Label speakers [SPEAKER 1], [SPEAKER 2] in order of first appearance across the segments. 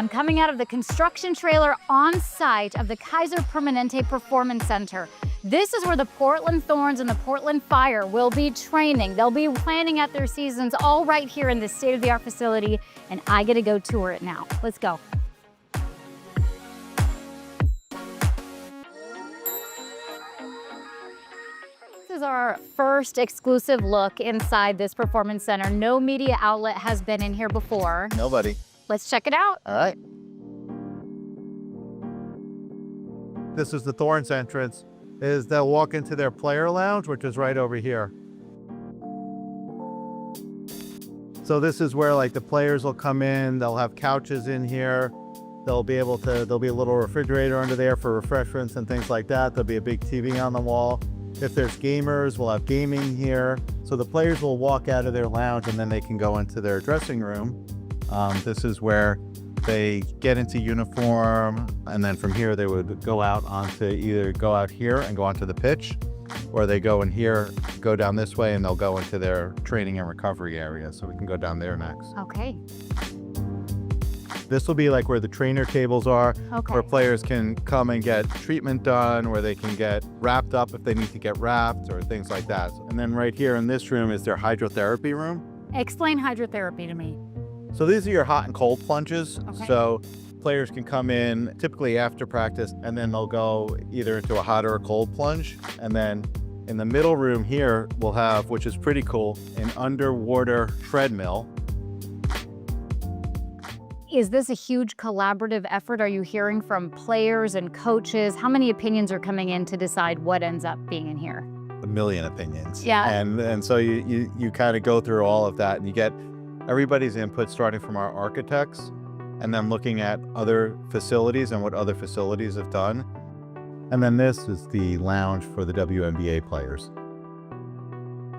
[SPEAKER 1] I'm coming out of the construction trailer on site of the Kaiser Permanente Performance Center. This is where the Portland Thorns and the Portland Fire will be training. They'll be planning out their seasons all right here in this state-of-the-art facility, and I get to go tour it now. Let's go. This is our first exclusive look inside this performance center. No media outlet has been in here before.
[SPEAKER 2] Nobody.
[SPEAKER 1] Let's check it out.
[SPEAKER 2] All right.
[SPEAKER 3] This is the Thorns entrance. They'll walk into their player lounge, which is right over here. So this is where like the players will come in. They'll have couches in here. There'll be a little refrigerator under there for refreshments and things like that. There'll be a big TV on the wall. If there's gamers, we'll have gaming here. So the players will walk out of their lounge and then they can go into their dressing room. This is where they get into uniform, and then from here they would go out onto either go out here and go onto the pitch, or they go in here, go down this way, and they'll go into their training and recovery area. So we can go down there next.
[SPEAKER 1] Okay.
[SPEAKER 3] This will be like where the trainer tables are,
[SPEAKER 1] Okay.
[SPEAKER 3] where players can come and get treatment done, where they can get wrapped up if they need to get wrapped or things like that. And then right here in this room is their hydrotherapy room.
[SPEAKER 1] Explain hydrotherapy to me.
[SPEAKER 3] So these are your hot and cold plunges.
[SPEAKER 1] Okay.
[SPEAKER 3] So players can come in typically after practice, and then they'll go either into a hot or a cold plunge. And then in the middle room here, we'll have, which is pretty cool, an underwater treadmill.
[SPEAKER 1] Is this a huge collaborative effort? Are you hearing from players and coaches? How many opinions are coming in to decide what ends up being in here?
[SPEAKER 3] A million opinions.
[SPEAKER 1] Yeah.
[SPEAKER 3] And so you kind of go through all of that, and you get everybody's input, starting from our architects and then looking at other facilities and what other facilities have done. And then this is the lounge for the WNBA players.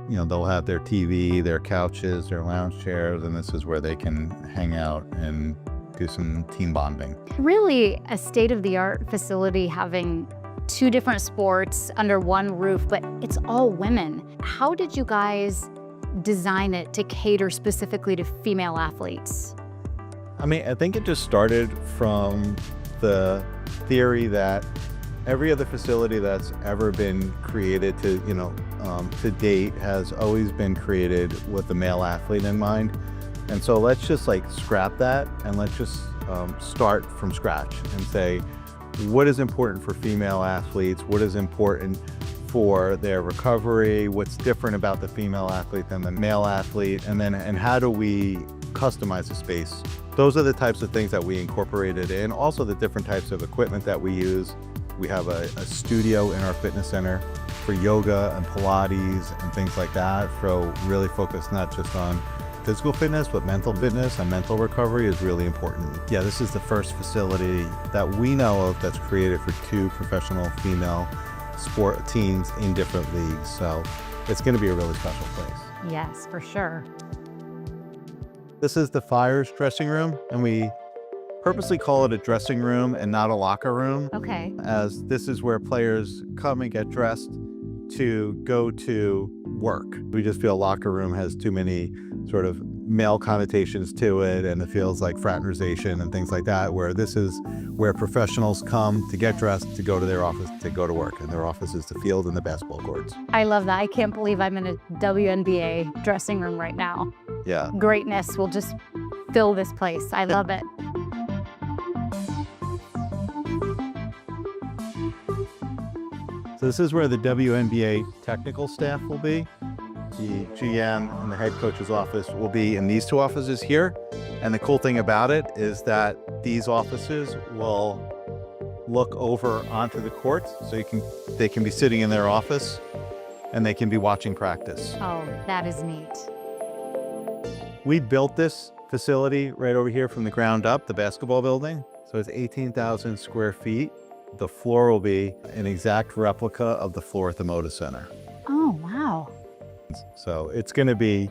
[SPEAKER 3] You know, they'll have their TV, their couches, their lounge chairs, and this is where they can hang out and do some team bonding.
[SPEAKER 1] Really a state-of-the-art facility, having two different sports under one roof, but it's all women. How did you guys design it to cater specifically to female athletes?
[SPEAKER 3] I mean, I think it just started from the theory that every other facility that's ever been created to date has always been created with the male athlete in mind. And so let's just like scrap that, and let's just start from scratch and say, what is important for female athletes? What is important for their recovery? What's different about the female athlete than the male athlete? And how do we customize the space? Those are the types of things that we incorporated in. Also the different types of equipment that we use. We have a studio in our fitness center for yoga and Pilates and things like that. So really focused not just on physical fitness, but mental fitness and mental recovery is really important. Yeah, this is the first facility that we know of that's created for two professional female sport teams in different leagues. So it's going to be a really special place.
[SPEAKER 1] Yes, for sure.
[SPEAKER 3] This is the Fire's dressing room, and we purposely call it a dressing room and not a locker room.
[SPEAKER 1] Okay.
[SPEAKER 3] As this is where players come and get dressed to go to work. We just feel locker room has too many sort of male connotations to it, and it feels like fraternization and things like that, where this is where professionals come to get dressed to go to their office to go to work, and their office is the field and the basketball courts.
[SPEAKER 1] I love that. I can't believe I'm in a WNBA dressing room right now.
[SPEAKER 3] Yeah.
[SPEAKER 1] Greatness will just fill this place. I love it.
[SPEAKER 3] So this is where the WNBA technical staff will be. The GM and the head coach's office will be in these two offices here. And the cool thing about it is that these offices will look over onto the courts. So they can be sitting in their office and they can be watching practice.
[SPEAKER 1] Oh, that is neat.
[SPEAKER 3] We built this facility right over here from the ground up, the basketball building. So it's 18,000 square feet. The floor will be an exact replica of the floor at the Moda Center.
[SPEAKER 1] Oh, wow.
[SPEAKER 3] So it's going to be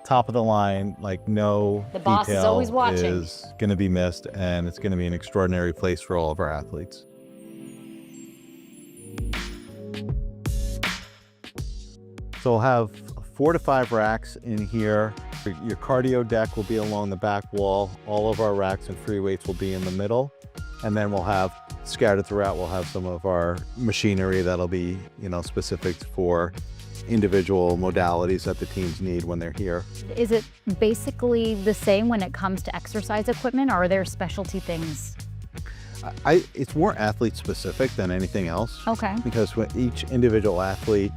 [SPEAKER 3] top of the line, like no
[SPEAKER 1] The boss is
[SPEAKER 3] detail
[SPEAKER 1] always watching.
[SPEAKER 3] is going to be missed, and it's going to be an extraordinary place for all of our athletes. So we'll have 4 to 5 racks in here Your cardio deck will be along the back wall. All of our racks and free weights will be in the middle. And then we'll have scattered throughout, we'll have some of our machinery that'll be, specific for individual modalities that the teams need when they're here.
[SPEAKER 1] Is it basically the same when it comes to exercise equipment, or are there specialty things?
[SPEAKER 3] It's more athlete specific than anything else.
[SPEAKER 1] Okay.
[SPEAKER 3] Because when each individual athlete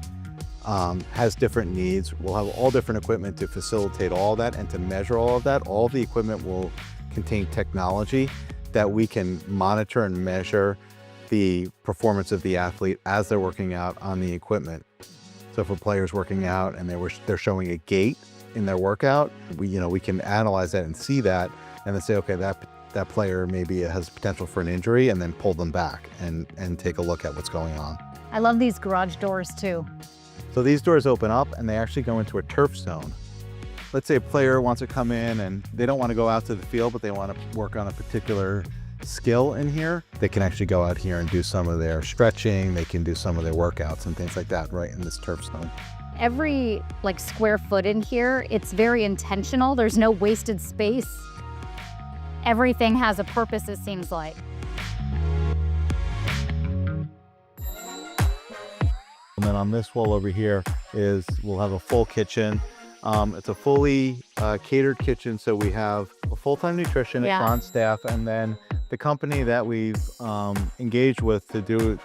[SPEAKER 3] has different needs, we'll have all different equipment to facilitate all that and to measure all of that. All of the equipment will contain technology that we can monitor and measure the performance of the athlete as they're working out on the equipment. So if a player's working out and they're showing a gait in their workout, we can analyze that and see that and then say, okay, that player maybe has potential for an injury, and then pull them back and take a look at what's going on.
[SPEAKER 1] I love these garage doors too.
[SPEAKER 3] So these doors open up and they actually go into a turf zone. Let's say a player wants to come in and they don't want to go out to the field, but they want to work on a particular skill in here. They can actually go out here and do some of their stretching. They can do some of their workouts and things like that right in this turf zone.
[SPEAKER 1] Every square foot in here, it's very intentional. There's no wasted space. Everything has a purpose, it seems like.
[SPEAKER 3] And then on this wall over here we'll have a full kitchen. It's a fully catered kitchen, so we have a full-time nutritionist on staff, and then the company that we've engaged with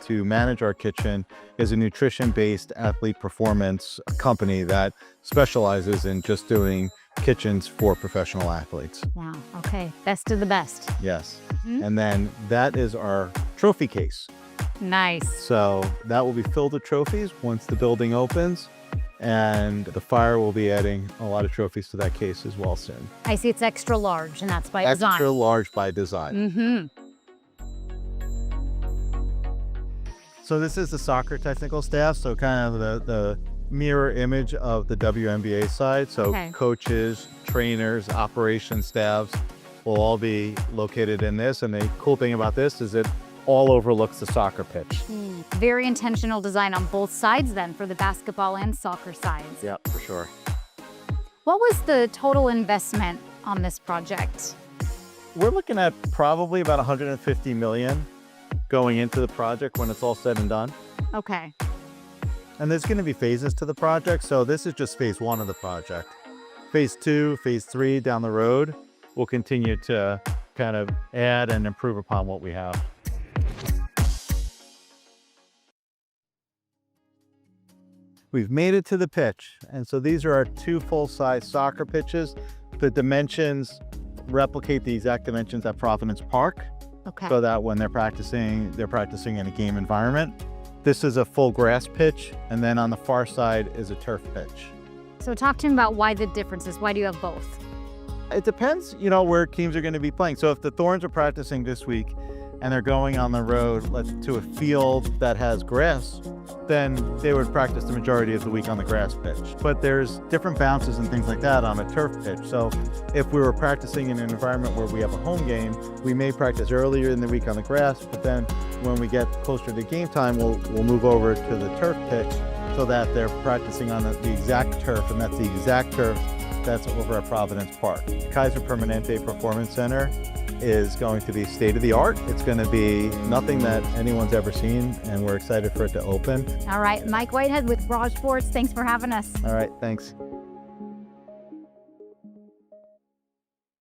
[SPEAKER 3] to manage our kitchen is a nutrition-based athlete performance company that specializes in just doing kitchens for professional athletes.
[SPEAKER 1] Wow, okay, best of the best.
[SPEAKER 3] Yes, and then that is our trophy case.
[SPEAKER 1] Nice.
[SPEAKER 3] So that will be filled with trophies once the building opens. And the fire will be adding a lot of trophies to that case as well soon.
[SPEAKER 1] I see it's extra large, and that's by design.
[SPEAKER 3] Extra large by design. So this is the soccer technical staff, so kind of the mirror image of the WNBA side. So coaches, trainers, operations staffs will all be located in this. And the cool thing about this is it all overlooks the soccer pitch.
[SPEAKER 1] Very intentional design on both sides then for the basketball and soccer sides.
[SPEAKER 3] Yeah, for sure.
[SPEAKER 1] What was the total investment on this project?
[SPEAKER 3] We're looking at probably about 150 million going into the project when it's all said and done.
[SPEAKER 1] Okay.
[SPEAKER 3] And there's going to be phases to the project. So this is just phase one of the project. Phase two, phase three down the road, we'll continue to kind of add and improve upon what we have. We've made it to the pitch. And so these are our two full-size soccer pitches. The dimensions replicate the exact dimensions at Providence Park.
[SPEAKER 1] Okay.
[SPEAKER 3] So that when they're practicing in a game environment. This is a full grass pitch, and then on the far side is a turf pitch.
[SPEAKER 1] So talk to me about why the differences. Why do you have both?
[SPEAKER 3] It depends, where teams are going to be playing. So if the Thorns are practicing this week and they're going on the road to a field that has grass, then they would practice the majority of the week on the grass pitch. But there's different bounces and things like that on a turf pitch. So if we were practicing in an environment where we have a home game, we may practice earlier in the week on the grass, but then when we get closer to game time, we'll move over to the turf pitch so that they're practicing on the exact turf, and that's the exact turf that's over at Providence Park. Kaiser Permanente Performance Center is going to be state-of-the-art. It's going to be nothing that anyone's ever seen, and we're excited for it to open.
[SPEAKER 1] All right, Mike Whitehead with Raj Sports. Thanks for having us.
[SPEAKER 3] All right, thanks.